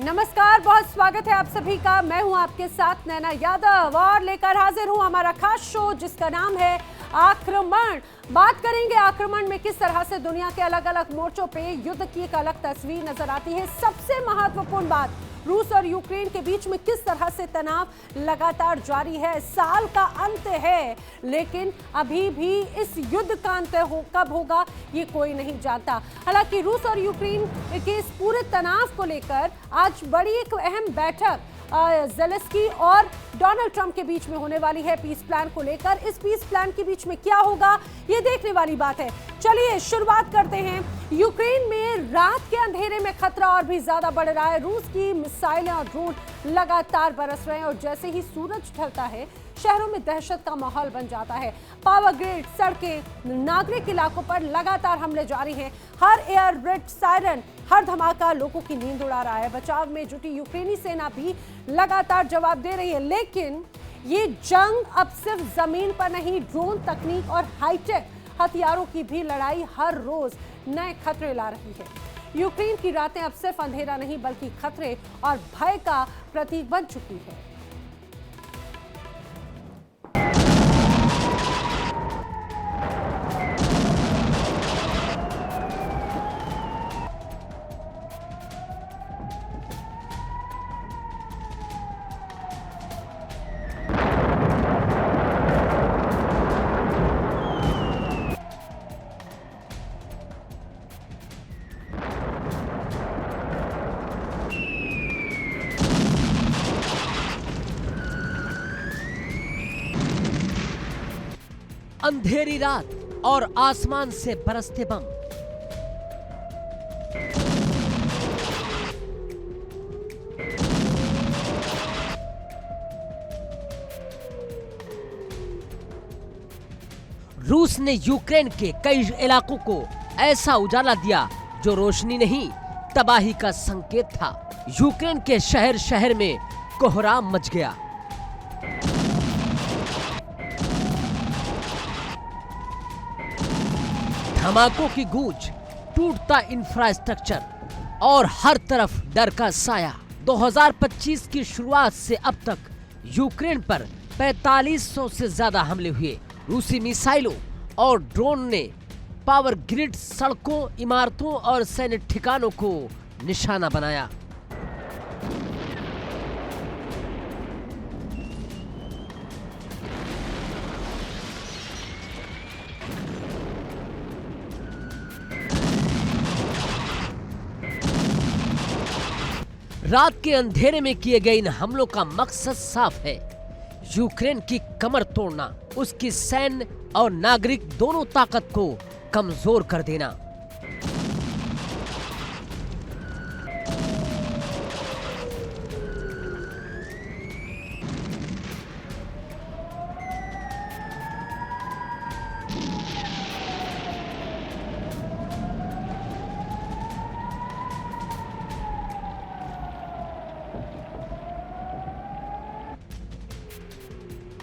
नमस्कार, बहुत स्वागत है आप सभी का। मैं हूं आपके साथ नैना यादव और लेकर हाजिर हूं हमारा खास शो जिसका नाम है आक्रमण। बात करेंगे आक्रमण में किस तरह से दुनिया के अलग अलग मोर्चों पे युद्ध की एक अलग तस्वीर नजर आती है। सबसे महत्वपूर्ण बात, रूस और यूक्रेन के बीच में किस तरह से तनाव लगातार जारी है। साल का अंत है लेकिन अभी भी इस युद्ध का अंत कब होगा ये कोई नहीं जानता। हालांकि रूस और यूक्रेन के इस पूरे तनाव को लेकर आज बड़ी एक अहम बैठक ज़ेलेंस्की और डोनाल्ड ट्रंप के बीच में होने वाली है पीस प्लान को लेकर। इस पीस प्लान के बीच में क्या होगा ये देखने वाली बात है। चलिए शुरुआत करते हैं। यूक्रेन में रात के अंधेरे में खतरा और भी ज्यादा बढ़ रहा है। रूस की मिसाइलें और ड्रोन लगातार बरस रहे हैं और जैसे ही सूरज ढलता है शहरों में दहशत का माहौल बन जाता है। पावर ग्रिड, सड़कें, नागरिक इलाकों पर लगातार हमले जारी हैं। हर एयर रेड सायरन, हर धमाका लोगों की नींद उड़ा रहा है। बचाव में जुटी यूक्रेनी सेना भी लगातार जवाब दे रही है, लेकिन ये जंग अब सिर्फ जमीन पर नहीं, ड्रोन तकनीक और हाईटेक हथियारों की भी लड़ाई हर रोज नए खतरे ला रही है। यूक्रेन की रातें अब सिर्फ अंधेरा नहीं बल्कि खतरे और भय का प्रतीक बन चुकी है। अंधेरी रात और आसमान से बरसते बम। रूस ने यूक्रेन के कई इलाकों को ऐसा उजाला दिया जो रोशनी नहीं, तबाही का संकेत था। यूक्रेन के शहर शहर में कोहराम मच गया। धमाकों की गूंज, टूटता इंफ्रास्ट्रक्चर और हर तरफ डर का साया। 2025 की शुरुआत से अब तक यूक्रेन पर 4500 से ज्यादा हमले हुए। रूसी मिसाइलों और ड्रोन ने पावर ग्रिड, सड़कों, इमारतों और सैन्य ठिकानों को निशाना बनाया। रात के अंधेरे में किए गए इन हमलों का मकसद साफ है, यूक्रेन की कमर तोड़ना, उसकी सैन्य और नागरिक दोनों ताकत को कमजोर कर देना।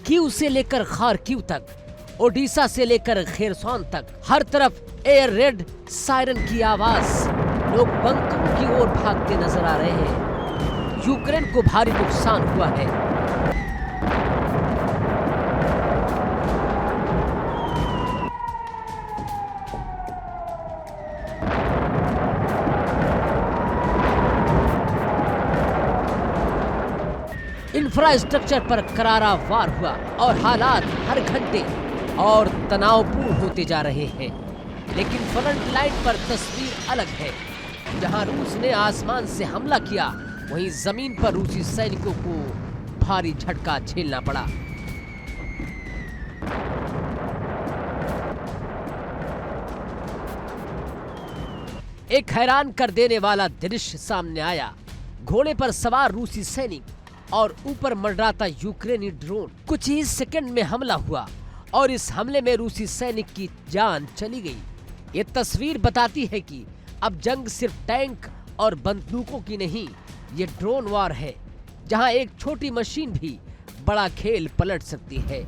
कीव से लेकर खार्किव तक, ओडिशा से लेकर खेरसौन तक, हर तरफ एयर रेड सायरन की आवाज। लोग बंकरों की ओर भागते नजर आ रहे हैं। यूक्रेन को भारी नुकसान हुआ है। इंफ्रास्ट्रक्चर पर करारा वार हुआ और हालात हर घंटे और तनावपूर्ण होते जा रहे हैं। लेकिन फ्रंट लाइन पर तस्वीर अलग है। जहां रूस ने आसमान से हमला किया, वहीं जमीन पर रूसी सैनिकों को भारी झटका झेलना पड़ा। एक हैरान कर देने वाला दृश्य सामने आया। घोड़े पर सवार रूसी सैनिक और ऊपर मंडराता यूक्रेनी ड्रोन। कुछ ही सेकंड में हमला हुआ और इस हमले में रूसी सैनिक की जान चली गई। ये तस्वीर बताती है कि अब जंग सिर्फ टैंक और बंदूकों की नहीं, ये ड्रोन वार है, जहां एक छोटी मशीन भी बड़ा खेल पलट सकती है।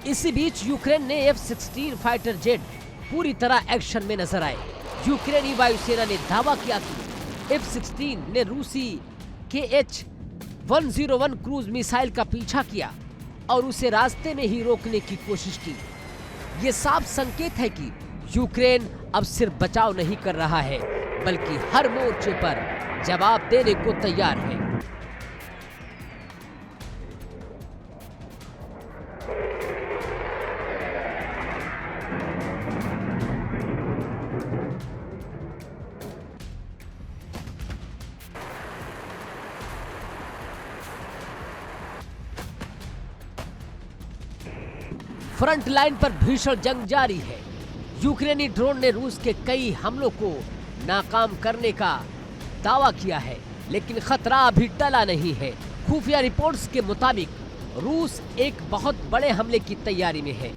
इसी बीच यूक्रेन ने F-16 फाइटर जेट पूरी तरह एक्शन में नजर आए। यूक्रेनी वायुसेना ने दावा किया कि F-16 ने रूसी KH-101 क्रूज मिसाइल का पीछा किया और उसे रास्ते में ही रोकने की कोशिश की। ये साफ संकेत है कि यूक्रेन अब सिर्फ बचाव नहीं कर रहा है, बल्कि हर मोर्चे पर जवाब देने को तैयार है। फ्रंट लाइन पर भीषण जंग जारी है। यूक्रेनी ड्रोन ने रूस के कई हमलों को नाकाम करने का दावा किया है, लेकिन खतरा अभी टला नहीं है। खुफिया रिपोर्ट्स के मुताबिक रूस एक बहुत बड़े हमले की तैयारी में है।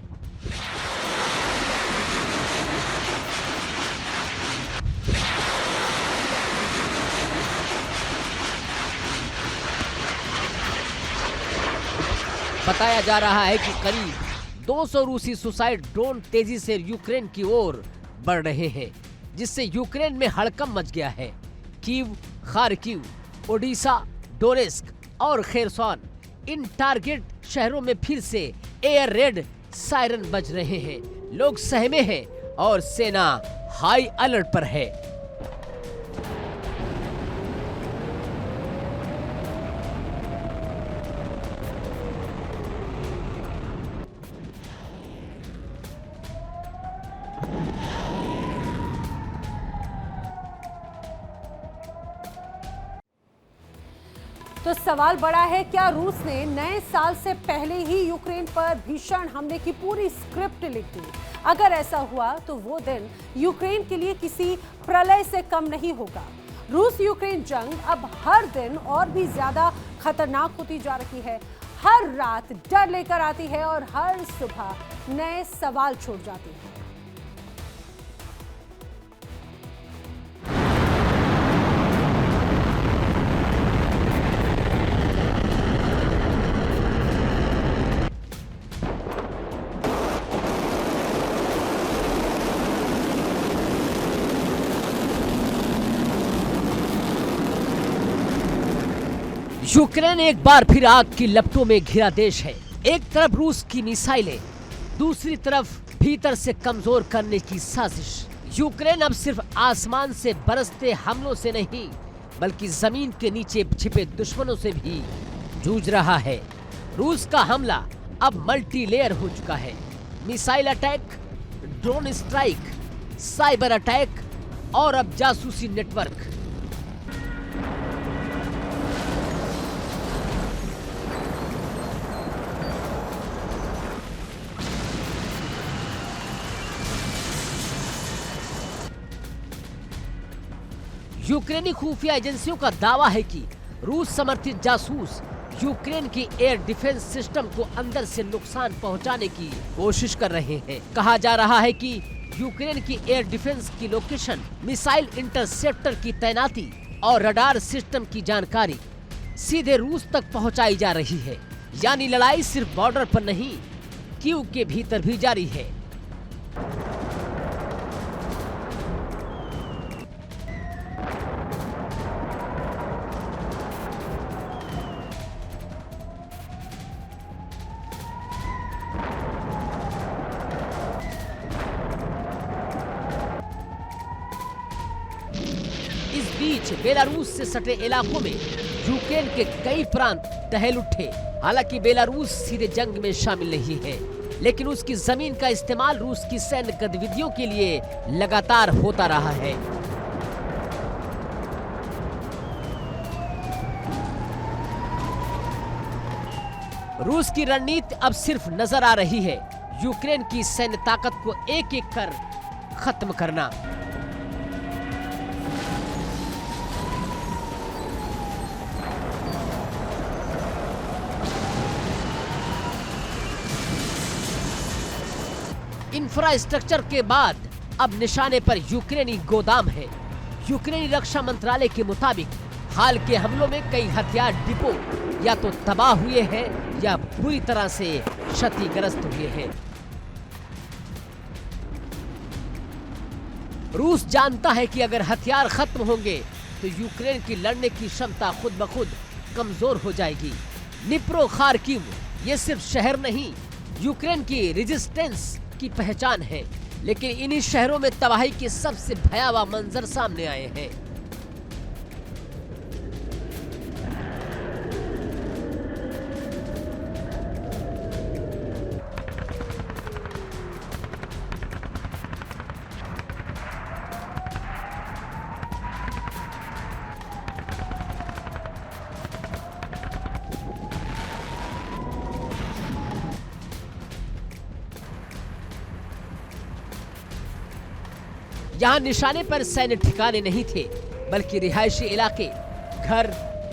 बताया जा रहा है कि करीब 200 रूसी सुसाइड ड्रोन तेजी से यूक्रेन की ओर बढ़ रहे हैं, जिससे यूक्रेन में हड़कंप मच गया है। कीव, खार्किव, ओडिशा, डोनेस्क और खेरसॉन इन टारगेट शहरों में फिर से एयर रेड सायरन बज रहे हैं। लोग सहमे हैं और सेना हाई अलर्ट पर है। तो सवाल बड़ा है, क्या रूस ने नए साल से पहले ही यूक्रेन पर भीषण हमले की पूरी स्क्रिप्ट लिख दी? अगर ऐसा हुआ तो वो दिन यूक्रेन के लिए किसी प्रलय से कम नहीं होगा। रूस यूक्रेन जंग अब हर दिन और भी ज्यादा खतरनाक होती जा रही है। हर रात डर लेकर आती है और हर सुबह नए सवाल छोड़ जाती है। यूक्रेन एक बार फिर आग की लपटों में घिरा देश है। एक तरफ रूस की मिसाइलें, दूसरी तरफ भीतर से कमजोर करने की साजिश। यूक्रेन अब सिर्फ आसमान से बरसते हमलों से नहीं, बल्कि जमीन के नीचे छिपे दुश्मनों से भी जूझ रहा है। रूस का हमला अब मल्टी लेयर हो चुका है। Missile attack, drone strike, cyber attack और अब जासूसी नेटवर्क। यूक्रेनी खुफिया एजेंसियों का दावा है कि रूस समर्थित जासूस यूक्रेन की एयर डिफेंस सिस्टम को अंदर से नुकसान पहुंचाने की कोशिश कर रहे हैं। कहा जा रहा है कि यूक्रेन की एयर डिफेंस की लोकेशन, मिसाइल इंटरसेप्टर की तैनाती और रडार सिस्टम की जानकारी सीधे रूस तक पहुंचाई जा रही है। यानी लड़ाई सिर्फ बॉर्डर पर नहीं, कीव के भीतर भी जारी है। इस बीच बेलारूस से सटे इलाकों में यूक्रेन के कई प्रांत टहल उठे। हालांकि बेलारूस सीधे जंग में शामिल नहीं है, लेकिन उसकी जमीन का इस्तेमाल रूस की सैन्य गतिविधियों के लिए लगातार होता रहा है। रूस की रणनीति अब सिर्फ नजर आ रही है यूक्रेन की सैन्य ताकत को एक एक कर खत्म करना। इंफ्रास्ट्रक्चर के बाद अब निशाने पर यूक्रेनी गोदाम है। यूक्रेनी रक्षा मंत्रालय के मुताबिक हाल के हमलों में कई हथियार डिपो या तो तबाह हुए हैं या बुरी तरह से क्षतिग्रस्त हुए हैं। रूस जानता है कि अगर हथियार खत्म होंगे तो यूक्रेन की लड़ने की क्षमता खुद ब खुद कमजोर हो जाएगी। निप्रो खार्किव ये सिर्फ शहर नहीं, यूक्रेन की रेजिस्टेंस की पहचान है। लेकिन इन्हीं शहरों में तबाही के सबसे भयावह मंजर सामने आए हैं। यहाँ निशाने पर सैन्य ठिकाने नहीं थे, बल्कि रिहायशी इलाके, घर,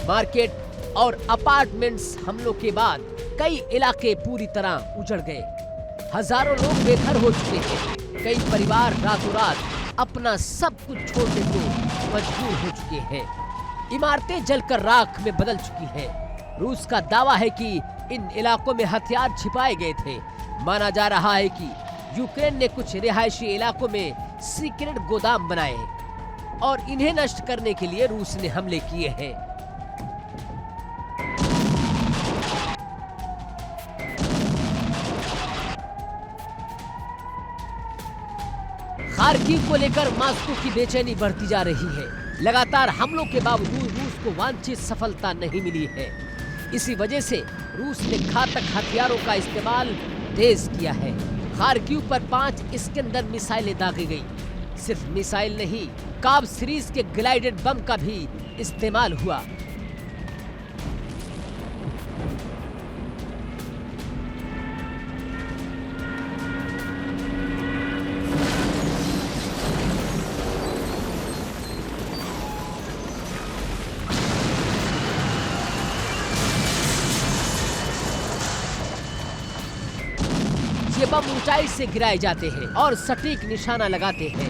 मार्केट और अपार्टमेंट्स हमलों के बाद कई इलाके पूरी तरह उजड़ गए। हजारों लोग बेघर हो चुके हैं। कई परिवार रातों रात अपना सब कुछ छोड़ने को मजबूर हो चुके हैं। इमारतें जलकर राख में बदल चुकी हैं। रूस का दावा है कि इन इलाकों में हथियार छिपाए गए थे। माना जा रहा है कि यूक्रेन ने कुछ रिहायशी इलाकों में सीक्रेट गोदाम बनाए और इन्हें नष्ट करने के लिए रूस ने हमले किए हैं। खार्किव को लेकर मॉस्को की बेचैनी बढ़ती जा रही है। लगातार हमलों के बावजूद रूस को वांछित सफलता नहीं मिली है। इसी वजह से रूस ने घातक हथियारों का इस्तेमाल तेज किया है। खार्किव पर 5 इस्कंदर मिसाइलें दागी गई। सिर्फ मिसाइल नहीं, काब सीरीज के ग्लाइडेड बम का भी इस्तेमाल हुआ। ये बम ऊंचाई से गिराए जाते हैं और सटीक निशाना लगाते हैं।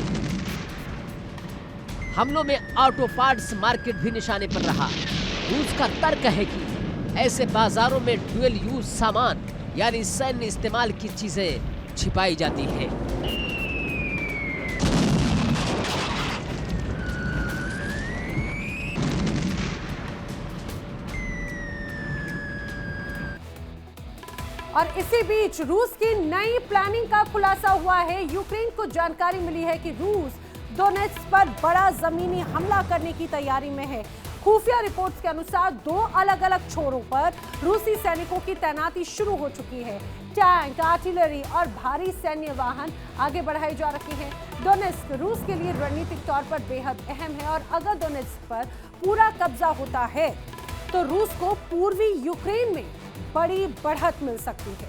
हमलों में ऑटो पार्ट्स मार्केट भी निशाने पर रहा। रूस का तर्क है कि ऐसे बाजारों में ड्यूअल यूज सामान यानी सैन्य इस्तेमाल की चीजें छिपाई जाती हैं। और इसी बीच रूस की नई प्लानिंग का खुलासा हुआ है। यूक्रेन को जानकारी मिली है कि रूस डोनेट्स्क पर बड़ा जमीनी हमला करने की तैयारी में है। खुफिया रिपोर्ट्स के अनुसार 2 अलग-अलग छोरों पर रूसी सैनिकों की तैनाती शुरू हो चुकी है। टैंक, आर्टिलरी और भारी सैन्य वाहन आगे बढ़ाए जा रहे हैं। डोनेट्स्क रूस के लिए रणनीतिक तौर पर बेहद अहम है और अगर डोनेट्स्क पर पूरा कब्जा होता है तो रूस को पूर्वी यूक्रेन में बड़ी बढ़त मिल सकती है।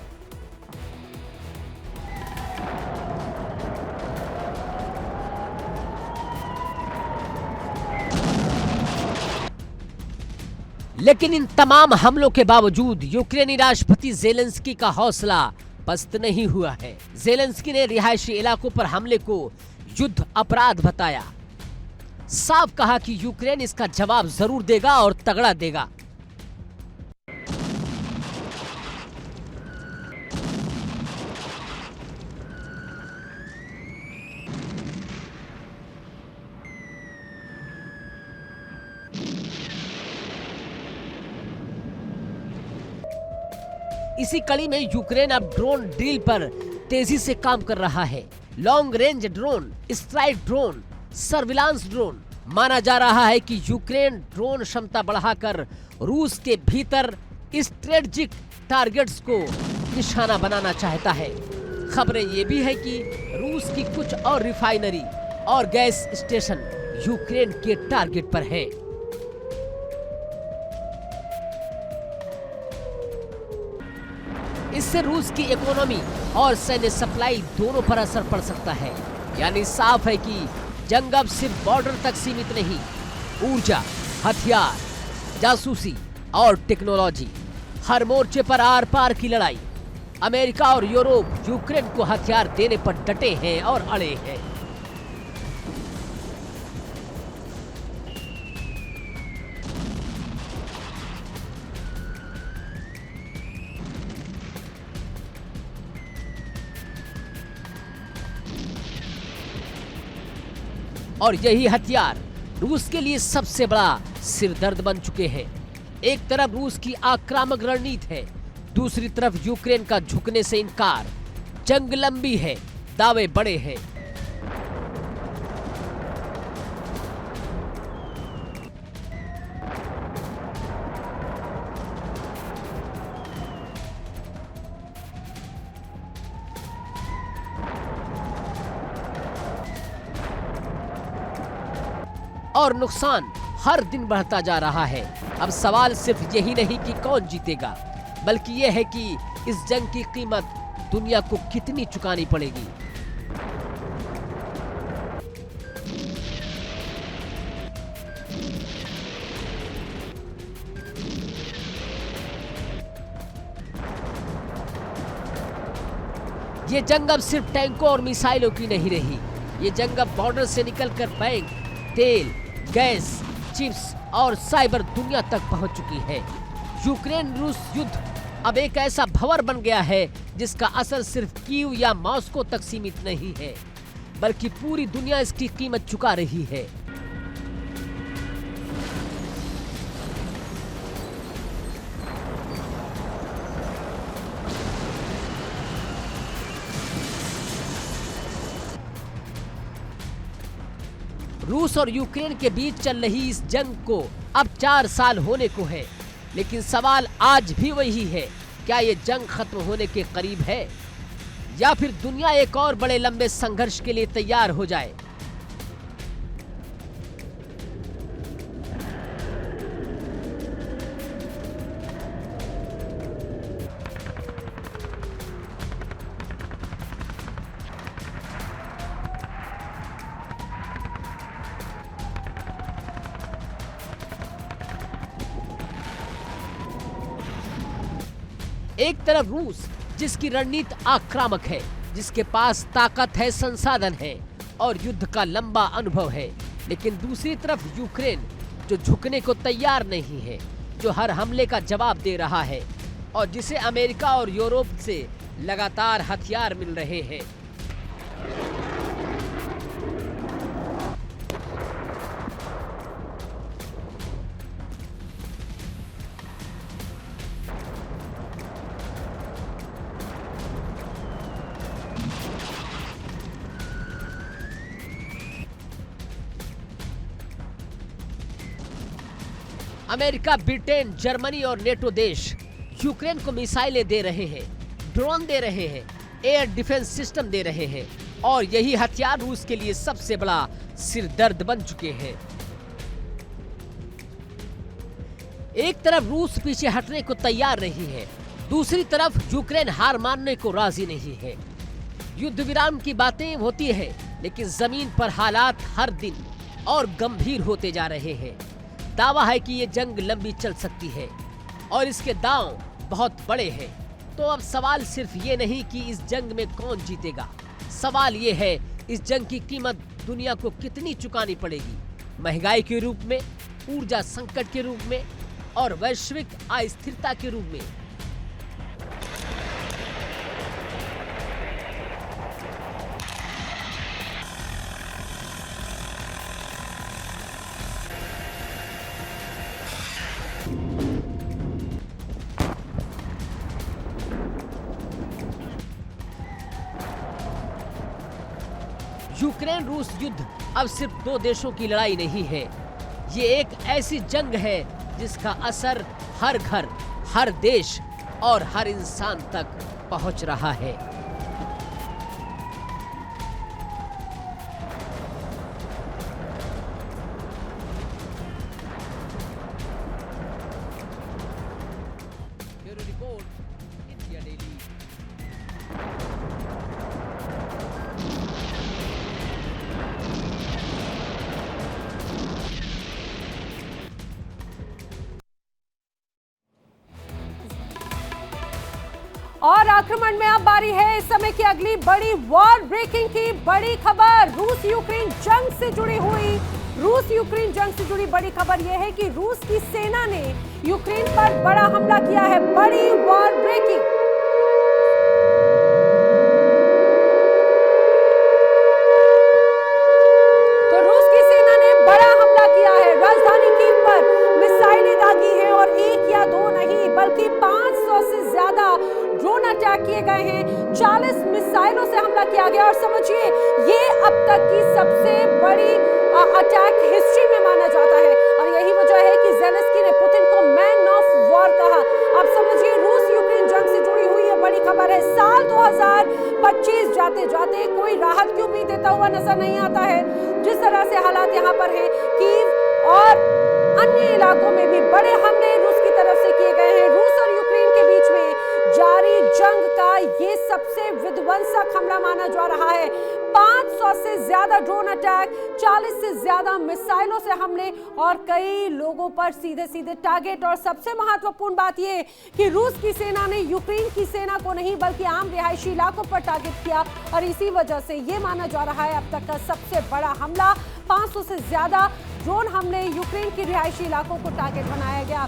लेकिन इन तमाम हमलों के बावजूद यूक्रेनी राष्ट्रपति ज़ेलेंस्की का हौसला पस्त नहीं हुआ है। ज़ेलेंस्की ने रिहायशी इलाकों पर हमले को युद्ध अपराध बताया। साफ कहा कि यूक्रेन इसका जवाब जरूर देगा और तगड़ा देगा। इसी कड़ी में यूक्रेन अब ड्रोन ड्रिल पर तेजी से काम कर रहा है। Long range drone, strike drone, surveillance drone. माना जा रहा है कि यूक्रेन ड्रोन क्षमता बढ़ाकर रूस के भीतर स्ट्रेटेजिक टारगेट्स को निशाना बनाना चाहता है। खबरें ये भी है कि रूस की कुछ और रिफाइनरी और गैस स्टेशन यूक्रेन के टारगेट पर है। इससे रूस की इकोनॉमी और सैन्य सप्लाई दोनों पर असर पड़ सकता है। यानी साफ है कि जंग अब सिर्फ बॉर्डर तक सीमित नहीं, ऊर्जा, हथियार, जासूसी और टेक्नोलॉजी, हर मोर्चे पर आर पार की लड़ाई। अमेरिका और यूरोप यूक्रेन को हथियार देने पर डटे हैं और अड़े हैं। और यही हथियार रूस के लिए सबसे बड़ा सिरदर्द बन चुके हैं। एक तरफ रूस की आक्रामक रणनीति है, दूसरी तरफ यूक्रेन का झुकने से इनकार। जंग लंबी है, दावे बड़े हैं। और नुकसान हर दिन बढ़ता जा रहा है। अब सवाल सिर्फ यही नहीं कि कौन जीतेगा, बल्कि यह है कि इस जंग की कीमत दुनिया को कितनी चुकानी पड़ेगी। ये जंग अब सिर्फ टैंकों और मिसाइलों की नहीं रही। ये जंग अब बॉर्डर से निकलकर बैंक, तेल, गैस, चिप्स और साइबर दुनिया तक पहुंच चुकी है। यूक्रेन रूस युद्ध अब एक ऐसा भंवर बन गया है जिसका असर सिर्फ कीव या मॉस्को तक सीमित नहीं है, बल्कि पूरी दुनिया इसकी कीमत चुका रही है। रूस और यूक्रेन के बीच चल रही इस जंग को अब 4 साल होने को है, लेकिन सवाल आज भी वही है, क्या ये जंग खत्म होने के करीब है या फिर दुनिया एक और बड़े लंबे संघर्ष के लिए तैयार हो जाए। एक तरफ रूस जिसकी रणनीति आक्रामक है, जिसके पास ताकत है, संसाधन है और युद्ध का लंबा अनुभव है, लेकिन दूसरी तरफ यूक्रेन जो झुकने को तैयार नहीं है, जो हर हमले का जवाब दे रहा है और जिसे अमेरिका और यूरोप से लगातार हथियार मिल रहे हैं। अमेरिका, ब्रिटेन, जर्मनी और नेटो देश यूक्रेन को मिसाइलें दे रहे हैं, ड्रोन दे रहे हैं, एयर डिफेंस सिस्टम दे रहे हैं और यही हथियार रूस के लिए सबसे बड़ा सिरदर्द बन चुके हैं। एक तरफ रूस पीछे हटने को तैयार नहीं है, दूसरी तरफ यूक्रेन हार मानने को राजी नहीं है। युद्ध विराम की बातें होती है, लेकिन जमीन पर हालात हर दिन और गंभीर होते जा रहे हैं। दावा है कि ये जंग लंबी चल सकती है और इसके दांव बहुत बड़े हैं। तो अब सवाल सिर्फ ये नहीं कि इस जंग में कौन जीतेगा, सवाल ये है इस जंग की कीमत दुनिया को कितनी चुकानी पड़ेगी, महंगाई के रूप में, ऊर्जा संकट के रूप में और वैश्विक अस्थिरता के रूप में। यूक्रेन रूस युद्ध अब सिर्फ 2 देशों की लड़ाई नहीं है, ये एक ऐसी जंग है जिसका असर हर घर, हर देश और हर इंसान तक पहुंच रहा है। Bureau report, India daily. और आक्रमण में अब बारी है इस समय की अगली बड़ी वॉर ब्रेकिंग की बड़ी खबर। रूस यूक्रेन जंग से जुड़ी बड़ी खबर यह है कि रूस की सेना ने यूक्रेन पर बड़ा हमला किया है। बड़ी वॉर ब्रेकिंग। तो रूस की बल्कि 500 से ज्यादा ड्रोन अटैक किए गए हैं, 40 मिसाइलों से हमला किया गया। और समझिए ये अब तक की सबसे बड़ी अटैक हिस्ट्री में माना जाता है और यही वजह है कि ज़ेलेंस्की ने पुतिन को मैन ऑफ वॉर कहा। अब समझिए रूस यूक्रेन जंग से जुड़ी हुई ये बड़ी खबर है। साल 2025 जाते जाते कोई राहत क्यों भी देता हुआ नजर नहीं आता है। जिस तरह से हालात यहाँ पर है, कीव और अन्य इलाकों में भी बड़े हमले रूस की तरफ से किए गए हैं। रूस और यूक्रेन के बीच में जारी जंग का ये सबसे विध्वंसक हमला माना जा रहा है। 500 से ज्यादा ड्रोन अटैक, 40 से ज्यादा मिसाइलों से हमले और कई लोगों पर सीधे सीधे टारगेट। और सबसे महत्वपूर्ण बात यह कि रूस की सेना ने यूक्रेन की सेना को नहीं बल्कि आम रिहायशी इलाकों पर टारगेट किया और इसी वजह से ये माना जा रहा है अब तक का सबसे बड़ा हमला। 500 से ज्यादा ड्रोन हमले यूक्रेन के रिहायशी इलाकों को टारगेट बनाया गया।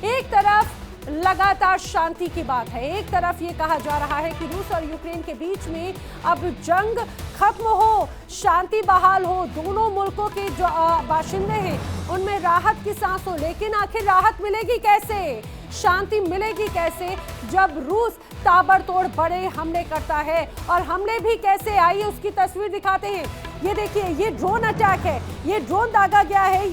एक तरफ लगातार शांति की बात है, एक तरफ ये कहा जा रहा है कि रूस और यूक्रेन के बीच में अब जंग खत्म हो, शांति बहाल हो, दोनों मुल्कों के जो बाशिंदे हैं उनमें राहत की सांस हो। लेकिन आखिर राहत मिलेगी कैसे, शांति मिलेगी कैसे जब रूस ताबड़तोड़ बड़े हमले करता है। और हमले भी कैसे, आइए उसकी तस्वीर दिखाते हैं। ये देखिए, ये ड्रोन अटैक है, ये ड्रोन दागा गया है,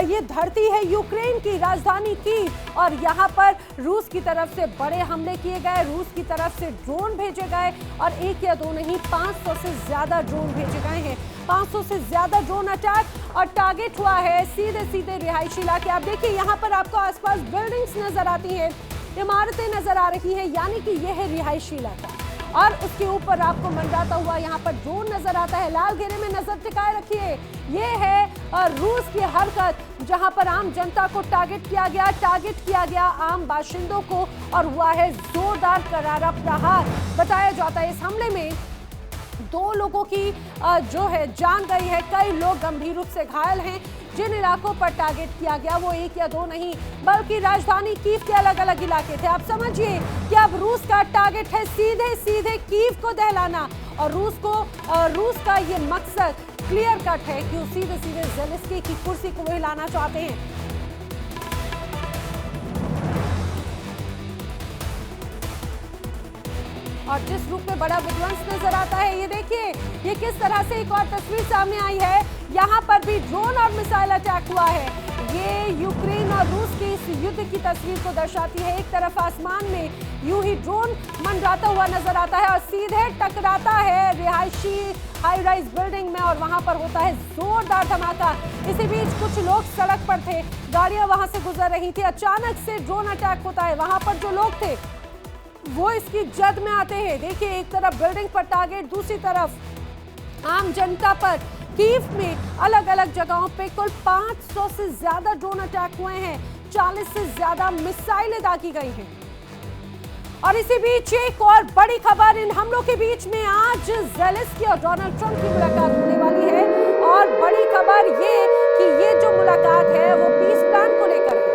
ये धरती है यूक्रेन की राजधानी कीव और यहाँ पर रूस की तरफ से बड़े हमले किए गए, रूस की तरफ से ड्रोन भेजे गए और एक या दो नहीं 500 से ज्यादा ड्रोन भेजे गए हैं। 500 से ज्यादा ड्रोन अटैक और टारगेट हुआ है सीधे सीधे रिहायशी इलाके। आप देखिए यहाँ पर आपको आसपास बिल्डिंग्स नजर आती हैं, इमारतें नजर आ रही हैं, यानी कि यह है रिहायशी इलाका और उसके ऊपर आपको मंडराता हुआ यहाँ पर ड्रोन नजर आता है। लाल घेरे में नजर टिकाए रखिए, ये है रूस की हरकत जहां पर आम जनता को टारगेट किया गया आम बाशिंदों को और हुआ है जोरदार करारा प्रहार। बताया जाता है इस हमले में 2 लोगों की जो है जान गई है, कई लोग गंभीर रूप से घायल हैं। जिन इलाकों पर टारगेट किया गया वो 1 या 2 नहीं बल्कि राजधानी कीव के अलग अलग इलाके थे। आप समझिए कि अब रूस का टारगेट है सीधे सीधे कीव को दहलाना और रूस का ये मकसद क्लियर कट है कि वो सीधे सीधे ज़ेलेंस्की की कुर्सी को हिलाना चाहते हैं। और जिस रूप में बड़ा विध्वंस नजर आता है, ये देखिए ये किस तरह से एक और तस्वीर सामने आई है। यहाँ पर भी ड्रोन और मिसाइल अटैक हुआ है। ये यूक्रेन और रूस के इस युद्ध की तस्वीर को दर्शाती है। एक तरफ आसमान में यूं ही ड्रोन मंडराता हुआ नजर आता है और सीधे टकराता है रिहायशी हाई राइज बिल्डिंग में और वहां पर होता है जोरदार धमाका। इसी बीच कुछ लोग सड़क पर थे, गाड़ियां वहां से गुजर रही थी, अचानक से ड्रोन अटैक होता है। वहां पर जो लोग थे वो इसकी जद में आते हैं। देखिए एक तरफ बिल्डिंग पर टारगेट, दूसरी तरफ आम जनता पर। कीव में अलग अलग जगहों पे कुल 500 से ज्यादा ड्रोन अटैक हुए हैं, 40 से ज्यादा मिसाइलें दागी गई हैं। और इसी बीच एक और बड़ी खबर, इन हमलों के बीच में आज ज़ेलेंस्की और डोनाल्ड ट्रंप की मुलाकात होने वाली है। और बड़ी खबर ये कि ये जो मुलाकात है वो पीस प्लान को लेकर है।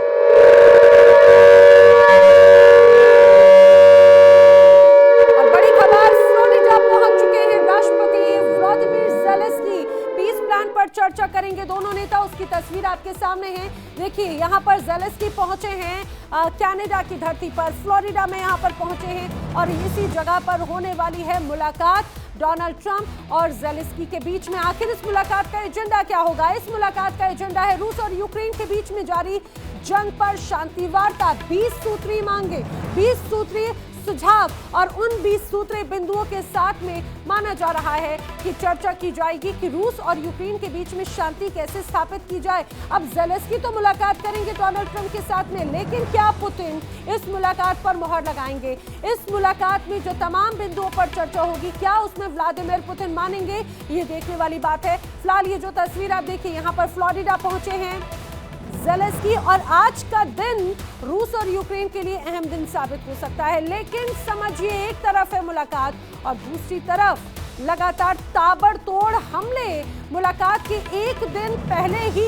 पर चर्चा करेंगे दोनों नेता, उसकी तस्वीर आपके सामने है। देखिए यहाँ पर ज़ेलेंस्की पहुंचे हैं कनाडा की धरती पर, फ्लोरिडा में यहाँ पर पहुंचे हैं और इसी जगह पर होने वाली है मुलाकात डोनाल्ड ट्रंप और ज़ेलेंस्की के बीच में। आखिर इस मुलाकात का एजेंडा क्या होगा? इस मुलाकात का एजेंडा है रूस और यूक्रेन के बीच में जारी जंग पर शांति वार्ता, 20 सूत्री मांगे, 20 सूत्री सुझाव और उन 20 सूत्री बिंदुओं के साथ में माना जा रहा है कि चर्चा की जाएगी कि रूस और यूक्रेन के बीच में शांति कैसे स्थापित की जाए। अब ज़ेलेंस्की तो मुलाकात करेंगे डोनाल्ड ट्रंप के साथ में, लेकिन क्या पुतिन इस मुलाकात पर मोहर लगाएंगे? इस मुलाकात में जो तमाम बिंदुओं पर चर्चा होगी, क्या उसमें व्लादिमीर पुतिन मानेंगे? ये देखने वाली बात है। फिलहाल ये जो तस्वीर आप देखिए, यहाँ पर फ्लोरिडा पहुंचे हैं ज़ेलेंस्की और आज का दिन रूस और यूक्रेन के लिए अहम दिन साबित हो सकता है। लेकिन समझिए एक तरफ है मुलाकात और दूसरी तरफ लगातार ताबड़तोड़ हमले। मुलाकात के एक दिन पहले ही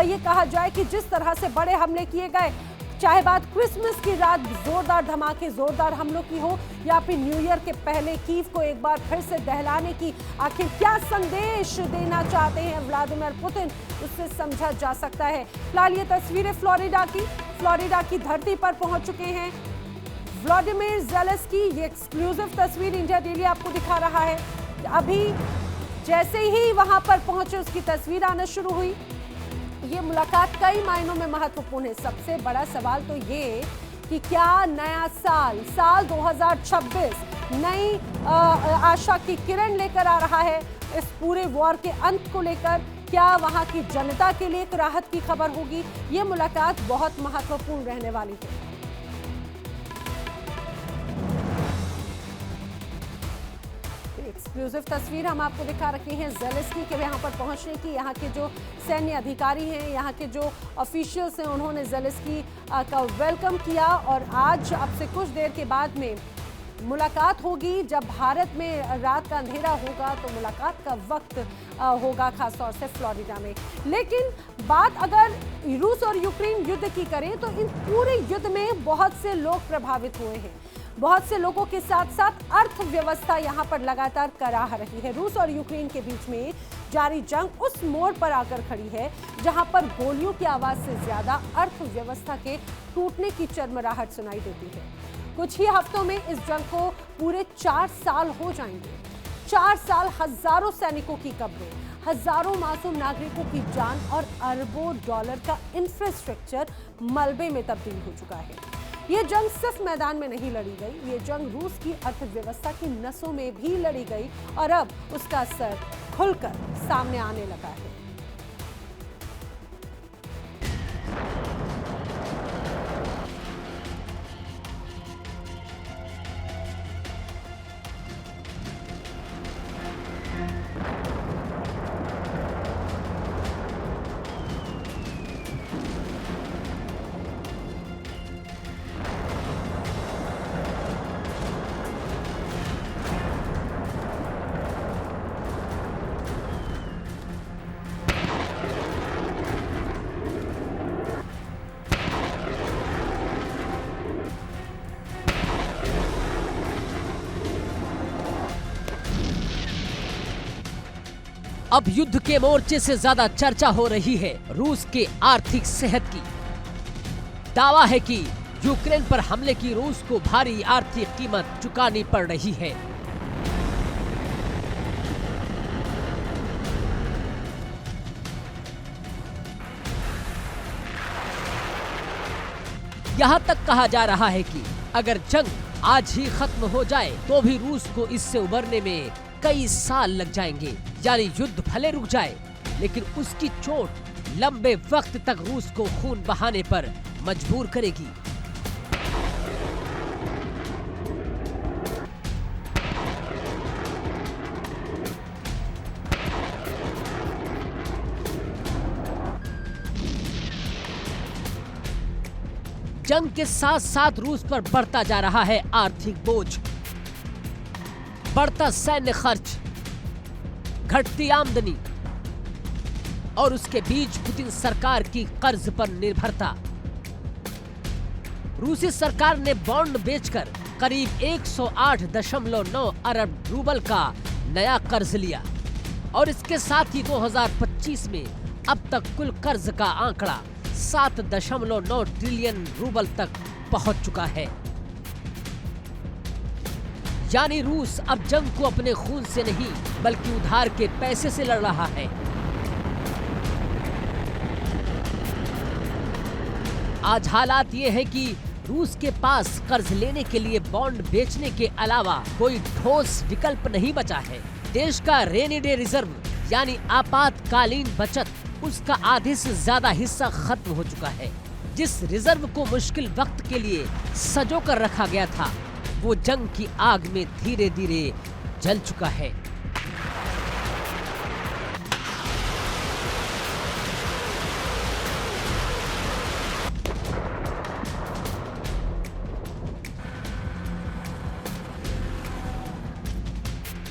ये कहा जाए कि जिस तरह से बड़े हमले किए गए, चाहे बात क्रिसमस की रात जोरदार धमाके, जोरदार हमलों की हो या फिर न्यू ईयर के पहले कीव को एक बार फिर से दहलाने की, आखिर क्या संदेश देना चाहते हैं व्लादिमीर पुतिन, उससे समझा जा सकता है। फिलहाल ये तस्वीरें फ्लोरिडा की धरती पर पहुंच चुके हैं व्लादिमीर ज़ेलेंस्की। ये एक्सक्लूसिव तस्वीर इंडिया डेली आपको दिखा रहा है। अभी जैसे ही वहां पर पहुंचे उसकी तस्वीर आना शुरू हुई। ये मुलाकात कई मायनों में महत्वपूर्ण है। सबसे बड़ा सवाल तो ये कि क्या नया साल 2026 नई आशा की किरण लेकर आ रहा है इस पूरे वॉर के अंत को लेकर। क्या वहां की जनता के लिए एक राहत की खबर होगी? ये मुलाकात बहुत महत्वपूर्ण रहने वाली है। एक्सक्लूसिव तस्वीर हम आपको दिखा रखे हैं ज़ेलेंस्की के यहाँ पर पहुँचने की। यहाँ के जो सैन्य अधिकारी हैं, यहाँ के जो ऑफिशियल्स हैं, उन्होंने ज़ेलेंस्की का वेलकम किया और आज अब से कुछ देर के बाद में मुलाकात होगी। जब भारत में रात का अंधेरा होगा तो मुलाकात का वक्त होगा, खासतौर से फ्लोरिडा में। लेकिन बात अगर रूस और यूक्रेन युद्ध की करें तो इन पूरे युद्ध में बहुत से लोग प्रभावित हुए हैं। बहुत से लोगों के साथ साथ अर्थव्यवस्था यहाँ पर लगातार कराह रही है। रूस और यूक्रेन के बीच में जारी जंग उस मोड़ पर आकर खड़ी है जहाँ पर गोलियों की आवाज से ज्यादा अर्थव्यवस्था के टूटने की चरमराहट सुनाई देती है। कुछ ही हफ्तों में इस जंग को पूरे 4 साल हो जाएंगे। 4 साल, हजारों सैनिकों की कब्रें, हजारों मासूम नागरिकों की जान और अरबों डॉलर का इंफ्रास्ट्रक्चर मलबे में तब्दील हो चुका है। ये जंग सिर्फ मैदान में नहीं लड़ी गई, ये जंग रूस की अर्थव्यवस्था की नसों में भी लड़ी गई और अब उसका असर खुलकर सामने आने लगा है। अब युद्ध के मोर्चे से ज्यादा चर्चा हो रही है रूस के आर्थिक सेहत की। दावा है कि यूक्रेन पर हमले की रूस को भारी आर्थिक कीमत चुकानी पड़ रही है। यहाँ तक कहा जा रहा है कि अगर जंग आज ही खत्म हो जाए तो भी रूस को इससे उबरने में कई साल लग जाएंगे। यानी युद्ध भले रुक जाए लेकिन उसकी चोट लंबे वक्त तक रूस को खून बहाने पर मजबूर करेगी। जंग के साथ साथ रूस पर बढ़ता जा रहा है आर्थिक बोझ, बढ़ता सैन्य खर्च, घटती आमदनी और उसके बीच पुतिन सरकार की कर्ज पर निर्भरता। रूसी सरकार ने बॉन्ड बेचकर करीब 108.9 अरब रूबल का नया कर्ज लिया और इसके साथ ही 2025 में अब तक कुल कर्ज का आंकड़ा 7.9 ट्रिलियन रूबल तक पहुंच चुका है। यानी रूस अब जंग को अपने खून से नहीं बल्कि उधार के पैसे से लड़ रहा है। आज हालात ये है कि रूस के पास कर्ज लेने के लिए बॉन्ड बेचने के अलावा कोई ठोस विकल्प नहीं बचा है। देश का रेनी डे रिजर्व यानी आपातकालीन बचत, उसका आधे से ज्यादा हिस्सा खत्म हो चुका है। जिस रिजर्व को मुश्किल वक्त के लिए सजो कर रखा गया था वो जंग की आग में धीरे धीरे जल चुका है।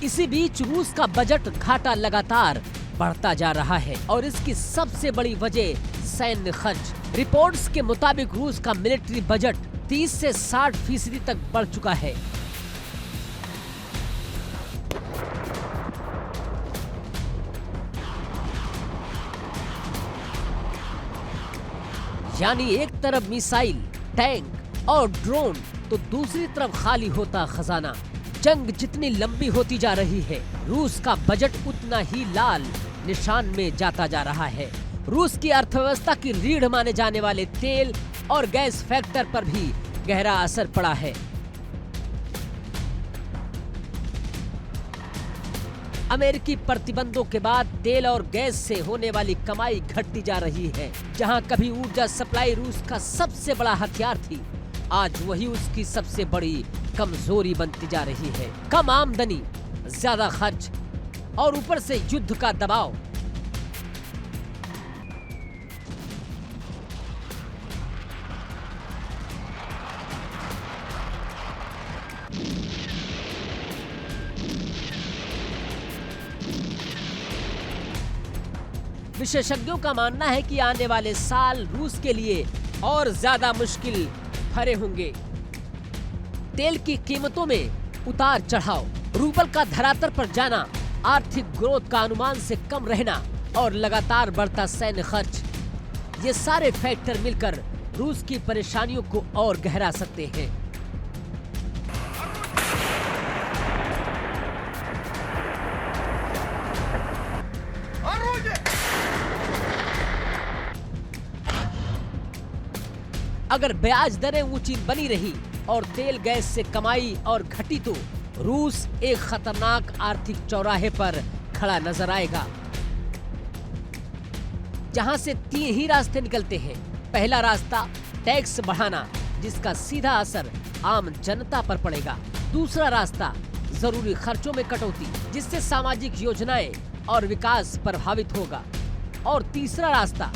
इसी बीच रूस का बजट घाटा लगातार बढ़ता जा रहा है और इसकी सबसे बड़ी वजह सैन्य खर्च रिपोर्ट्स के मुताबिक रूस का मिलिट्री बजट 30 से 60% तक बढ़ चुका है। यानी एक तरफ मिसाइल, टैंक और ड्रोन तो दूसरी तरफ खाली होता खजाना। जंग जितनी लंबी होती जा रही है, रूस का बजट उतना ही लाल निशान में जाता जा रहा है। रूस की अर्थव्यवस्था की रीढ़ माने जाने वाले तेल और गैस फैक्टर पर भी गहरा असर पड़ा है। अमेरिकी प्रतिबंधों के बाद तेल और गैस से होने वाली कमाई घटती जा रही है। जहां कभी ऊर्जा सप्लाई रूस का सबसे बड़ा हथियार थी, आज वही उसकी सबसे बड़ी कमजोरी बनती जा रही है। कम आमदनी, ज्यादा खर्च और ऊपर से युद्ध का दबाव। विशेषज्ञों का मानना है कि आने वाले साल रूस के लिए और ज्यादा मुश्किल भरे होंगे। तेल की कीमतों में उतार चढ़ाव, रूबल का धरातल पर जाना, आर्थिक ग्रोथ का अनुमान से कम रहना और लगातार बढ़ता सैन्य खर्च, ये सारे फैक्टर मिलकर रूस की परेशानियों को और गहरा सकते हैं। अगर ब्याज दरें ऊंची बनी रही और तेल गैस से कमाई और घटी तो रूस एक खतरनाक आर्थिक चौराहे पर खड़ा नजर आएगा, जहां से 3 ही रास्ते निकलते हैं। पहला रास्ता टैक्स बढ़ाना, जिसका सीधा असर आम जनता पर पड़ेगा। दूसरा रास्ता जरूरी खर्चों में कटौती, जिससे सामाजिक योजनाएं और विकास प्रभावित होगा। और तीसरा रास्ता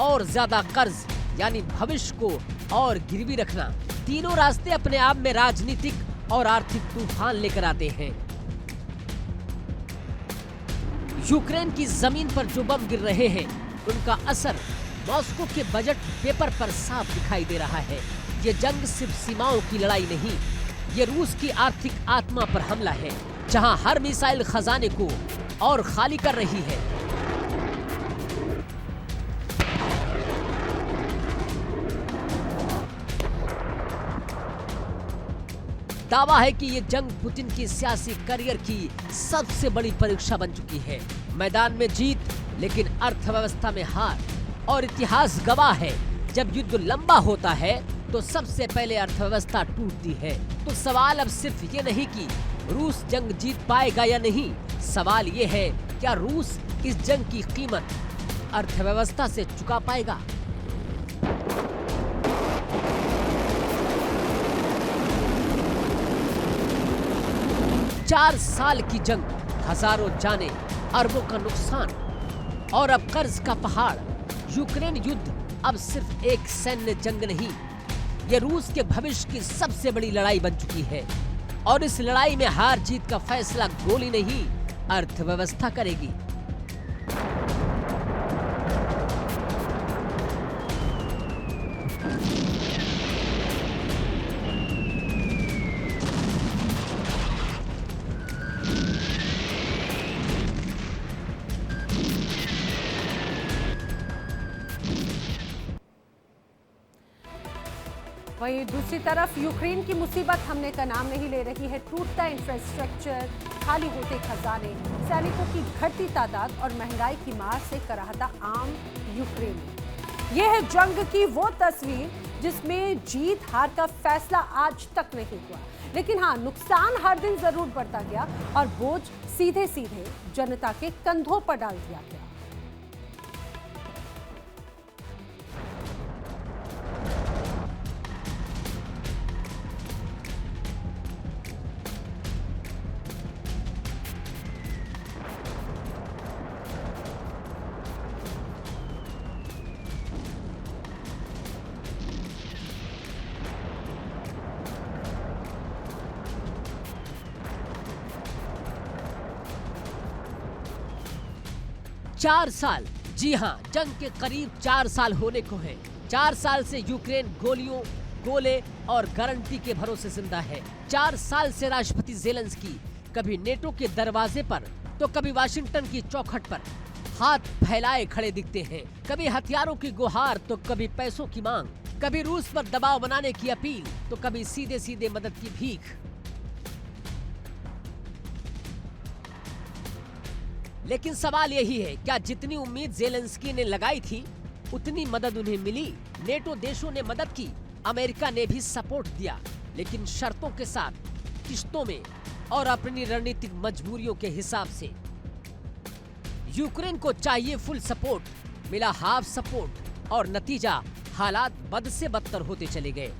और ज्यादा कर्ज, यानी भविष्य को और गिरवी रखना। तीनों रास्ते अपने आप में राजनीतिक और आर्थिक तूफान लेकर आते हैं। यूक्रेन की जमीन पर जो बम गिर रहे हैं, उनका असर मॉस्को के बजट पेपर पर साफ दिखाई दे रहा है। ये जंग सिर्फ सीमाओं की लड़ाई नहीं, ये रूस की आर्थिक आत्मा पर हमला है, जहां हर मिसाइल खजाने को और खाली कर रही है। दावा है कि ये जंग पुतिन की सियासी करियर की सबसे बड़ी परीक्षा बन चुकी है। मैदान में जीत, लेकिन अर्थव्यवस्था में हार। और इतिहास गवाह है, जब युद्ध लंबा होता है तो सबसे पहले अर्थव्यवस्था टूटती है। तो सवाल अब सिर्फ ये नहीं कि रूस जंग जीत पाएगा या नहीं, सवाल ये है, क्या रूस इस जंग की कीमत अर्थव्यवस्था से चुका पाएगा। 4 साल की जंग, हजारों जाने, अरबों का नुकसान और अब कर्ज का पहाड़। यूक्रेन युद्ध अब सिर्फ एक सैन्य जंग नहीं, यह रूस के भविष्य की सबसे बड़ी लड़ाई बन चुकी है। और इस लड़ाई में हार जीत का फैसला गोली नहीं, अर्थव्यवस्था करेगी। वहीं दूसरी तरफ यूक्रेन की मुसीबत थमने का नाम नहीं ले रही है। टूटता इंफ्रास्ट्रक्चर, खाली होते खजाने, सैनिकों की घटती तादाद और महंगाई की मार से कराहता आम यूक्रेनी। यह है जंग की वो तस्वीर जिसमें जीत हार का फैसला आज तक नहीं हुआ, लेकिन हाँ, नुकसान हर दिन जरूर बढ़ता गया और बोझ सीधे सीधे जनता के कंधों पर डाल दिया गया। चार साल, जी हाँ, जंग के करीब 4 साल होने को हैं। 4 साल से यूक्रेन गोलियों, गोले और गारंटी के भरोसे जिंदा है। 4 साल से राष्ट्रपति ज़ेलेंस्की कभी नेटो के दरवाजे पर तो कभी वाशिंगटन की चौखट पर हाथ फैलाए खड़े दिखते हैं। कभी हथियारों की गुहार तो कभी पैसों की मांग, कभी रूस पर दबाव बनाने की अपील तो कभी सीधे सीधे मदद की भीख। लेकिन सवाल यही है, क्या जितनी उम्मीद ज़ेलेंस्की ने लगाई थी उतनी मदद उन्हें मिली? नेटो देशों ने मदद की, अमेरिका ने भी सपोर्ट दिया, लेकिन शर्तों के साथ, किश्तों में और अपनी रणनीतिक मजबूरियों के हिसाब से। यूक्रेन को चाहिए फुल सपोर्ट, मिला हाफ सपोर्ट और नतीजा हालात बद से बदतर होते चले गए।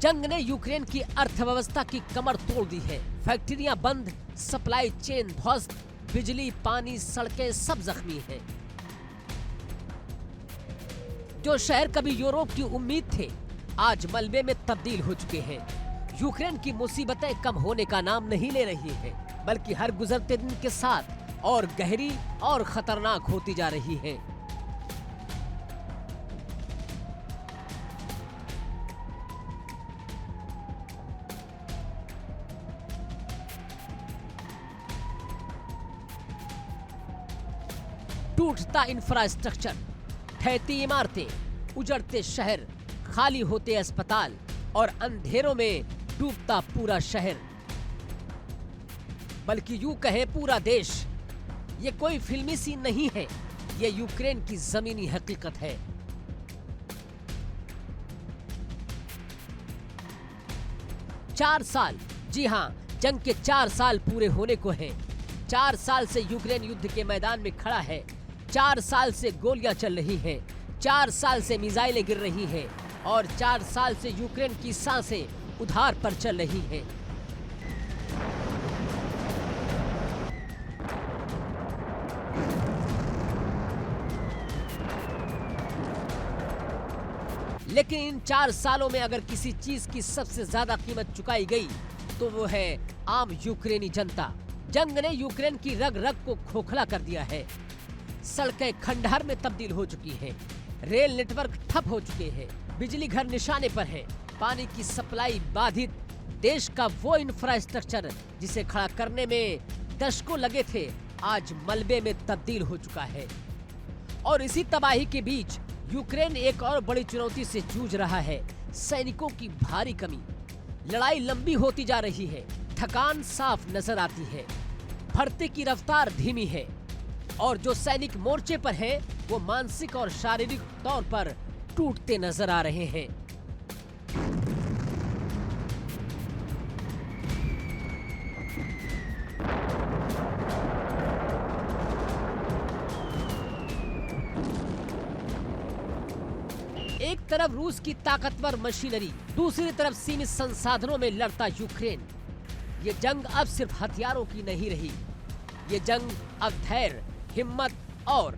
जंग ने यूक्रेन की अर्थव्यवस्था की कमर तोड़ दी है। फैक्ट्रियां बंद, सप्लाई चेन ध्वस्त, बिजली, पानी, सड़कें सब जख्मी हैं। जो शहर कभी यूरोप की उम्मीद थे, आज मलबे में तब्दील हो चुके हैं। यूक्रेन की मुसीबतें कम होने का नाम नहीं ले रही हैं, बल्कि हर गुजरते दिन के साथ और गहरी और खतरनाक होती जा रही हैं। टूटता इंफ्रास्ट्रक्चर, ढहती इमारतें, उजड़ते शहर, खाली होते अस्पताल और अंधेरों में डूबता पूरा शहर, बल्कि यूं कहें पूरा देश। ये कोई फिल्मी सीन नहीं है, ये यूक्रेन की जमीनी हकीकत है। चार साल, जी हां, जंग के 4 साल पूरे होने को हैं। 4 साल से यूक्रेन युद्ध के मैदान में खड़ा है। 4 साल से गोलियां चल रही हैं, 4 साल से मिसाइलें गिर रही हैं और 4 साल से यूक्रेन की सांसें उधार पर चल रही हैं। लेकिन इन 4 सालों में अगर किसी चीज की सबसे ज्यादा कीमत चुकाई गई तो वो है आम यूक्रेनी जनता। जंग ने यूक्रेन की रग रग को खोखला कर दिया है। सड़कें खंडहर में तब्दील हो चुकी हैं, रेल नेटवर्क ठप हो चुके हैं, बिजली घर निशाने पर है, पानी की सप्लाई बाधित। देश का वो इंफ्रास्ट्रक्चर जिसे खड़ा करने में दशकों लगे थे, आज मलबे में तब्दील हो चुका है। और इसी तबाही के बीच यूक्रेन एक और बड़ी चुनौती से जूझ रहा है, सैनिकों की भारी कमी। लड़ाई लंबी होती जा रही है, थकान साफ नजर आती है, भर्ती की रफ्तार धीमी है और जो सैनिक मोर्चे पर हैं, वो मानसिक और शारीरिक तौर पर टूटते नजर आ रहे हैं। एक तरफ रूस की ताकतवर मशीनरी, दूसरी तरफ सीमित संसाधनों में लड़ता यूक्रेन। ये जंग अब सिर्फ हथियारों की नहीं रही, ये जंग अब धैर्य, हिम्मत और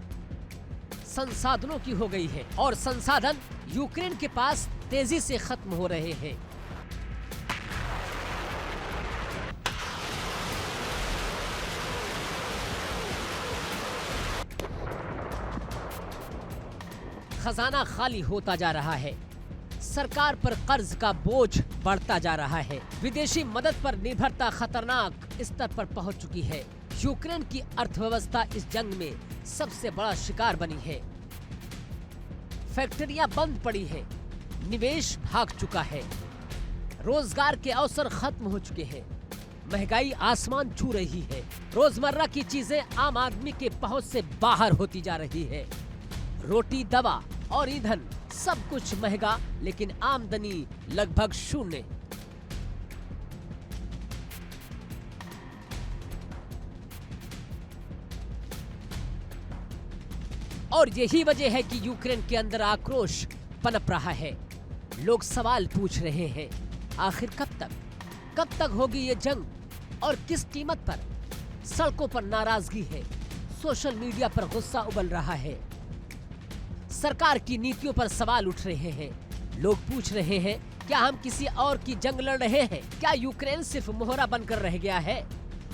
संसाधनों की हो गई है। और संसाधन यूक्रेन के पास तेजी से खत्म हो रहे हैं। खजाना खाली होता जा रहा है, सरकार पर कर्ज का बोझ बढ़ता जा रहा है, विदेशी मदद पर निर्भरता खतरनाक स्तर पर पहुंच चुकी है। यूक्रेन की अर्थव्यवस्था इस जंग में सबसे बड़ा शिकार बनी है। फैक्ट्रियां बंद पड़ी हैं, निवेश भाग चुका है, रोजगार के अवसर खत्म हो चुके हैं, महंगाई आसमान छू रही है, रोजमर्रा की चीजें आम आदमी के पहुंच से बाहर होती जा रही है। रोटी, दवा और ईंधन सब कुछ महंगा, लेकिन आमदनी लगभग शून्य। और यही वजह है कि यूक्रेन के अंदर आक्रोश पनप रहा है। लोग सवाल पूछ रहे हैं, आखिर कब तक होगी ये जंग और किस कीमत पर? सड़कों पर नाराजगी है, सोशल मीडिया पर गुस्सा उबल रहा है, सरकार की नीतियों पर सवाल उठ रहे हैं। लोग पूछ रहे हैं क्या हम किसी और की जंग लड़ रहे हैं? क्या यूक्रेन सिर्फ मोहरा बनकर रह गया है?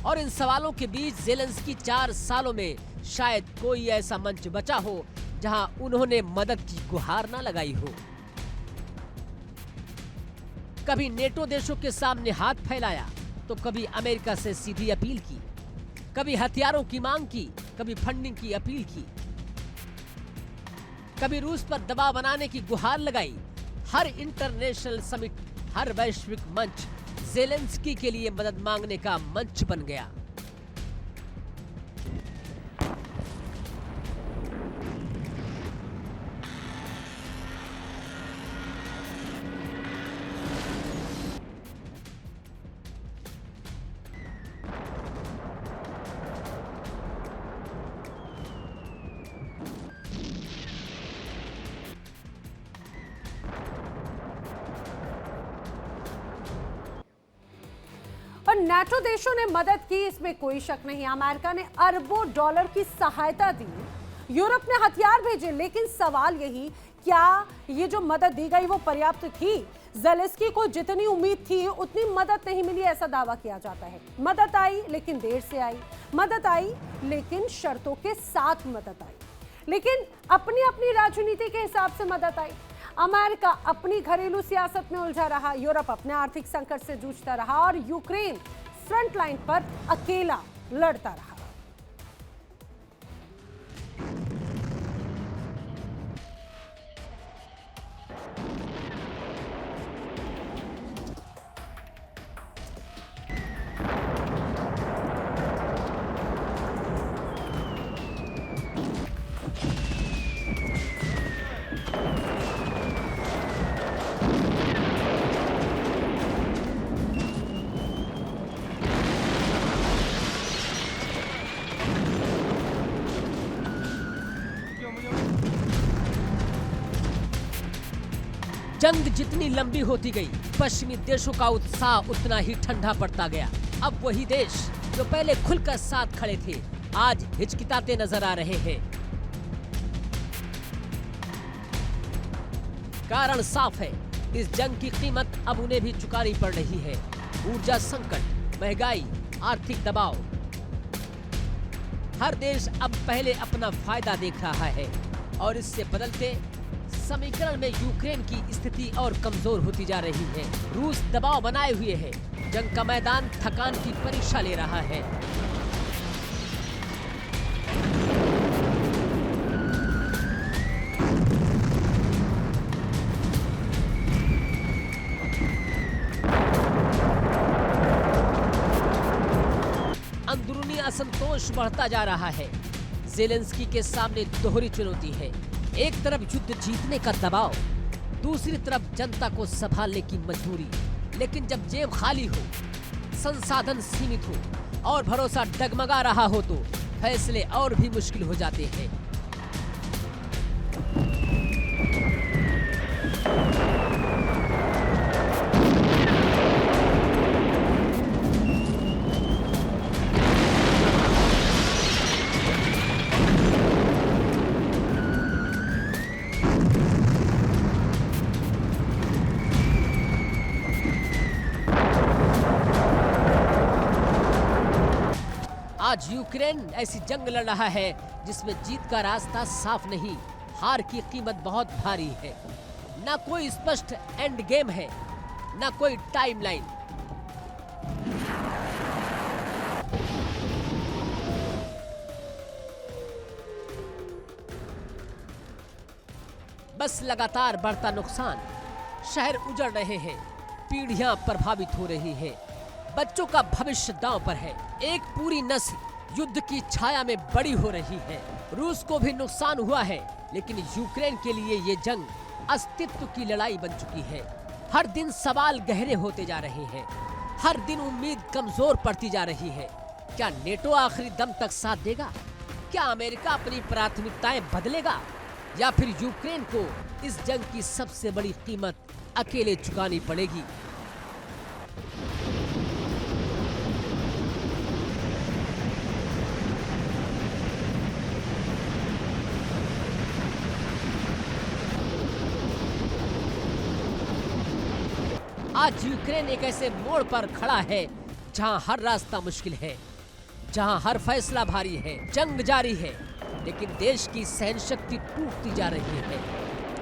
और इन सवालों के बीच ज़ेलेंस्की 4 सालों में शायद कोई ऐसा मंच बचा हो जहां उन्होंने मदद की गुहार न लगाई हो। कभी नेटो देशों के सामने हाथ फैलाया तो कभी अमेरिका से सीधी अपील की, कभी हथियारों की मांग की, कभी फंडिंग की अपील की, कभी रूस पर दबाव बनाने की गुहार लगाई। हर इंटरनेशनल समिट, हर वैश्विक मंच ज़ेलेंस्की के लिए मदद मांगने का मंच बन गया। और नाटो देशों ने मदद की, इसमें कोई शक नहीं। अमेरिका ने अरबों डॉलर की सहायता दी, यूरोप ने हथियार भेजे, लेकिन सवाल यही, क्या ये जो मदद दी गई वो पर्याप्त थी? ज़ेलेंस्की को जितनी उम्मीद थी उतनी मदद नहीं मिली, ऐसा दावा किया जाता है। मदद आई लेकिन देर से आई, मदद आई लेकिन शर्तों के साथ मदद आई, लेकिन अपनी अपनी राजनीति के हिसाब से मदद आई। अमेरिका अपनी घरेलू सियासत में उलझा रहा, यूरोप अपने आर्थिक संकट से जूझता रहा और यूक्रेन फ्रंट लाइन पर अकेला लड़ता रहा। जंग जितनी लंबी होती गई, पश्चिमी देशों का उत्साह उतना ही ठंडा पड़ता गया। अब वही देश जो पहले खुलकर साथ खड़े थे, आज हिचकिचाते नजर आ रहे हैं। कारण साफ है, इस जंग की कीमत अब उन्हें भी चुकानी पड़ रही है। ऊर्जा संकट, महंगाई, आर्थिक दबाव। हर देश अब पहले अपना फायदा देख रहा है और इससे बदलते समीकरण में यूक्रेन की स्थिति और कमजोर होती जा रही है। रूस दबाव बनाए हुए है, जंग का मैदान थकान की परीक्षा ले रहा है। अंदरूनी असंतोष बढ़ता जा रहा है। ज़ेलेंस्की के सामने दोहरी चुनौती है, एक तरफ युद्ध जीतने का दबाव, दूसरी तरफ जनता को संभालने की मजबूरी। लेकिन जब जेब खाली हो, संसाधन सीमित हो और भरोसा डगमगा रहा हो तो फैसले और भी मुश्किल हो जाते हैं। आज यूक्रेन ऐसी जंग लड़ रहा है जिसमें जीत का रास्ता साफ नहीं, हार की कीमत बहुत भारी है। ना कोई स्पष्ट एंड गेम है, ना कोई टाइमलाइन। बस लगातार बढ़ता नुकसान, शहर उजड़ रहे हैं, पीढ़ियां प्रभावित हो रही हैं, बच्चों का भविष्य दांव पर है। एक पूरी नस्ल युद्ध की छाया में बड़ी हो रही है। रूस को भी नुकसान हुआ है, लेकिन यूक्रेन के लिए ये जंग अस्तित्व की लड़ाई बन चुकी है। हर दिन सवाल गहरे होते जा रहे हैं, हर दिन उम्मीद कमजोर पड़ती जा रही है। क्या नेटो आखिरी दम तक साथ देगा? क्या अमेरिका अपनी प्राथमिकताएं बदलेगा? या फिर यूक्रेन को इस जंग की सबसे बड़ी कीमत अकेले चुकानी पड़ेगी? आज यूक्रेन एक ऐसे मोड़ पर खड़ा है जहां हर रास्ता मुश्किल है, जहां हर फैसला भारी है। जंग जारी है, लेकिन देश की सहनशक्ति टूटती जा रही है।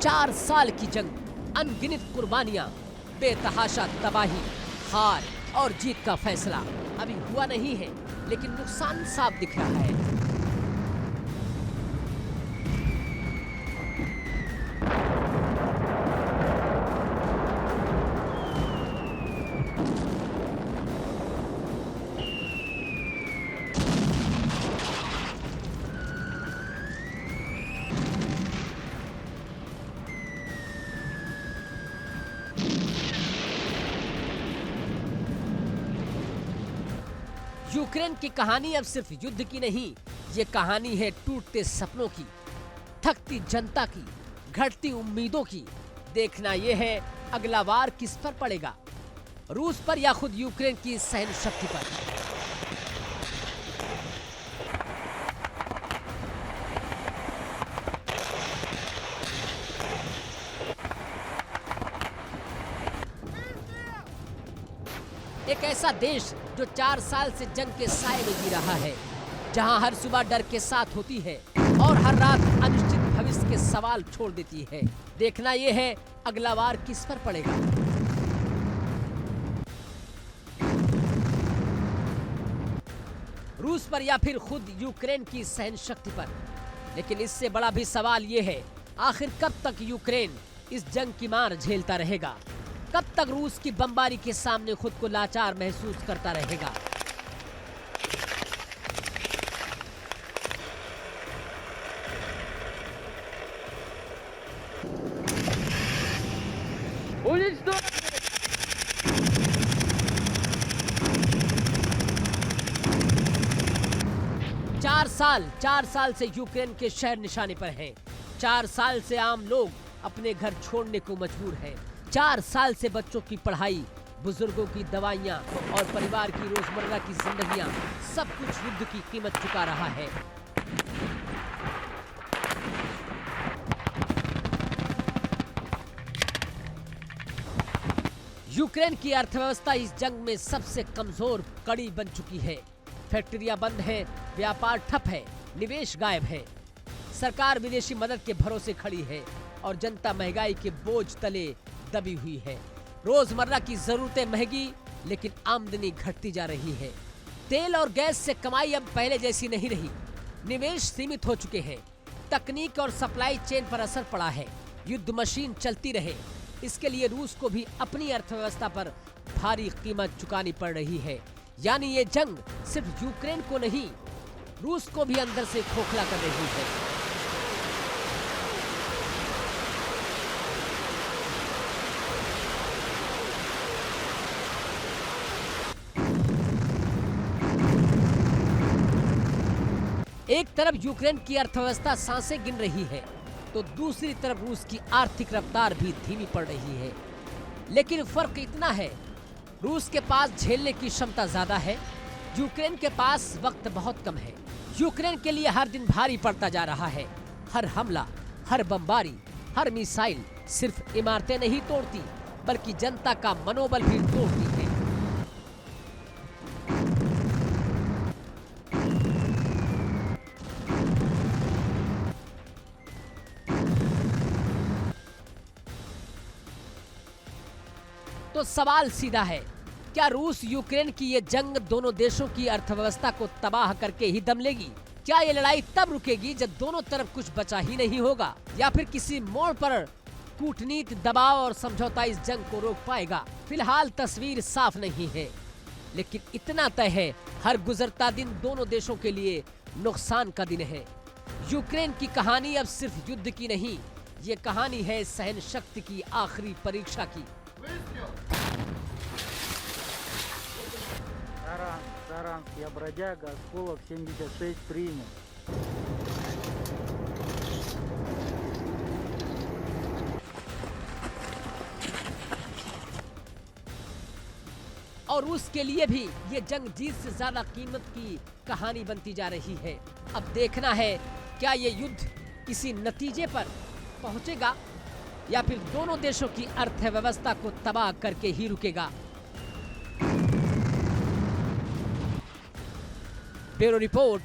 4 साल की जंग, अनगिनत कुर्बानियां, बेतहाशा तबाही, हार और जीत का फैसला अभी हुआ नहीं है, लेकिन नुकसान साफ दिख रहा है। यूक्रेन की कहानी अब सिर्फ युद्ध की नहीं, ये कहानी है टूटते सपनों की, थकती जनता की, घटती उम्मीदों की। देखना ये है अगला वार किस पर पड़ेगा, रूस पर या खुद यूक्रेन की सहन शक्ति पर। एक ऐसा देश जो 4 साल से जंग के साए में जी रहा है, जहां हर सुबह डर के साथ होती है और हर रात अनिश्चित भविष्य के सवाल छोड़ देती है। देखना यह है अगला वार किस पर पड़ेगा। रूस पर या फिर खुद यूक्रेन की सहन शक्ति पर। लेकिन इससे बड़ा भी सवाल ये है, आखिर कब तक यूक्रेन इस जंग की मार झेलता रहेगा? कब तक रूस की बमबारी के सामने खुद को लाचार महसूस करता रहेगा? चार साल से यूक्रेन के शहर निशाने पर हैं। 4 साल से आम लोग अपने घर छोड़ने को मजबूर हैं। 4 साल से बच्चों की पढ़ाई, बुजुर्गों की दवाइयाँ और परिवार की रोजमर्रा की जिंदगियाँ, सब कुछ युद्ध की कीमत चुका रहा है। यूक्रेन की अर्थव्यवस्था इस जंग में सबसे कमजोर कड़ी बन चुकी है। फैक्ट्रियां बंद हैं, व्यापार ठप है, निवेश गायब है। सरकार विदेशी मदद के भरोसे खड़ी है और जनता महंगाई के बोझ तले दबी हुई है। रोजमर्रा की जरूरतें महंगी, लेकिन आमदनी घटती जा रही है। तेल और गैस से कमाई अब पहले जैसी नहीं रही। निवेश सीमित हो चुके हैं। तकनीक और सप्लाई चेन पर असर पड़ा है। युद्ध मशीन चलती रहे, इसके लिए रूस को भी अपनी अर्थव्यवस्था पर भारी कीमत चुकानी पड़ रही है। यानी ये जंग सिर्फ यूक्रेन को नहीं, रूस को भी अंदर से खोखला कर रही है। एक तरफ यूक्रेन की अर्थव्यवस्था सांसें गिन रही है, तो दूसरी तरफ रूस की आर्थिक रफ्तार भी धीमी पड़ रही है। लेकिन फर्क इतना है, रूस के पास झेलने की क्षमता ज्यादा है, यूक्रेन के पास वक्त बहुत कम है। यूक्रेन के लिए हर दिन भारी पड़ता जा रहा है। हर हमला, हर बमबारी, हर मिसाइल सिर्फ इमारतें नहीं तोड़ती, बल्कि जनता का मनोबल भी तोड़ती है। तो सवाल सीधा है, क्या रूस यूक्रेन की ये जंग दोनों देशों की अर्थव्यवस्था को तबाह करके ही दम लेगी? क्या ये लड़ाई तब रुकेगी जब दोनों तरफ कुछ बचा ही नहीं होगा, या फिर किसी मोड़ पर कूटनीति, दबाव और समझौता इस जंग को रोक पाएगा? फिलहाल तस्वीर साफ नहीं है, लेकिन इतना तय है, हर गुजरता दिन दोनों देशों के लिए नुकसान का दिन है। यूक्रेन की कहानी अब सिर्फ युद्ध की नहीं, ये कहानी है सहन शक्ति की आखिरी परीक्षा की। Саранск, я бродяга, осколок 76 принял. और रूस के लिए भी ये जंग जीत से ज्यादा कीमत की कहानी बनती जा रही है। अब देखना है, क्या ये युद्ध किसी नतीजे पर पहुंचेगा या फिर दोनों देशों की अर्थव्यवस्था को तबाह करके ही रुकेगा? Bureau report,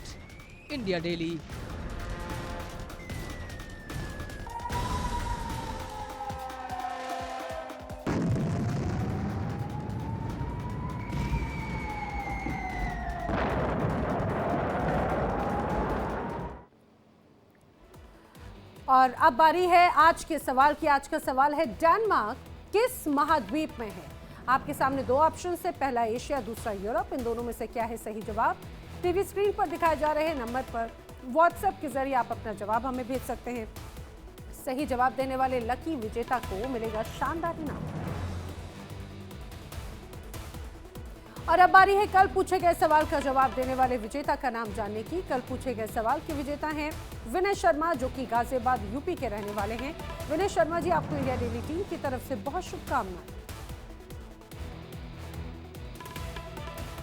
India daily. और अब बारी है आज के सवाल की। आज का सवाल है, डेनमार्क किस महाद्वीप में है? आपके सामने दो ऑप्शन है, पहला एशिया, दूसरा यूरोप। इन दोनों में से क्या है सही जवाब? टीवी स्क्रीन पर दिखाए जा रहे नंबर पर व्हाट्सएप के जरिए आप अपना जवाब हमें भेज सकते हैं। सही जवाब देने वाले लकी विजेता को मिलेगा शानदार इनाम। और अब बारी है कल पूछे गए सवाल का जवाब देने वाले विजेता का नाम जानने की। कल पूछे गए सवाल के विजेता हैं विनय शर्मा, जो कि गाजियाबाद यूपी के रहने वाले हैं। विनय शर्मा जी, आपको इंडिया डेली टीम की तरफ से बहुत शुभकामनाएं।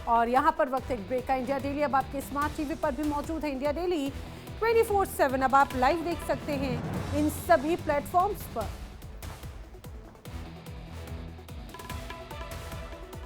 और यहाँ पर वक्त एक ब्रेक का। इंडिया डेली अब आपके स्मार्ट टीवी पर भी मौजूद है। इंडिया डेली 24/7 अब आप लाइव देख सकते हैं इन सभी प्लेटफॉर्म्स पर।